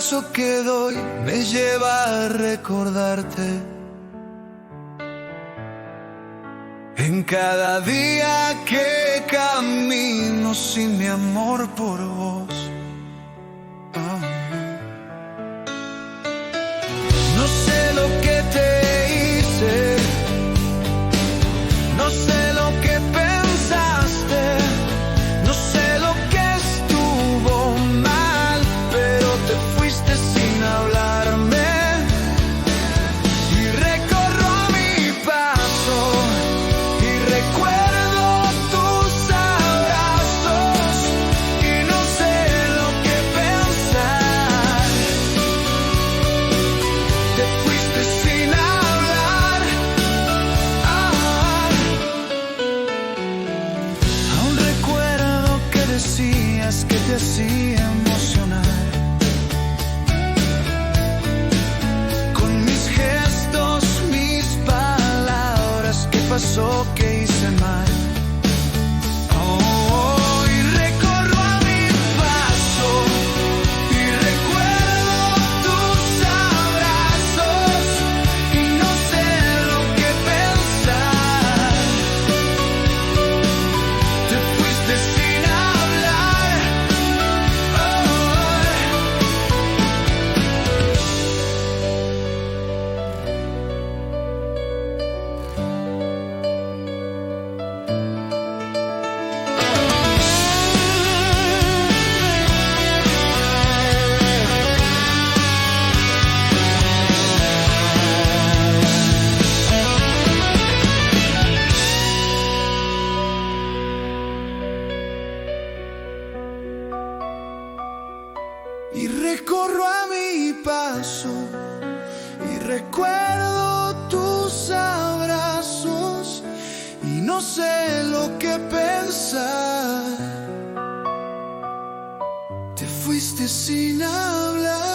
paso que doy me lleva a recordarte. En cada día que camino sin mi amor por vos. No sé lo que te hice, no sé lo que pensaste, no sé lo que estuvo mal, pero te fuiste sin hablarme. Y recorro a mi paso y recuerdo tus abrazos y no sé lo que pensar. Te fuiste sin hablar. Aún recuerdo que decías que te hacía emocionar con mis gestos, mis palabras. ¿Qué pasó? ¿Qué hice mal? Oh, y recorro a mi paso y recuerdo tus abrazos y no sé lo que pensar. Te fuiste sin hablar. Y recorro a mi paso y recuerdo tus abrazos y no sé lo que pensar. Te fuiste sin hablar.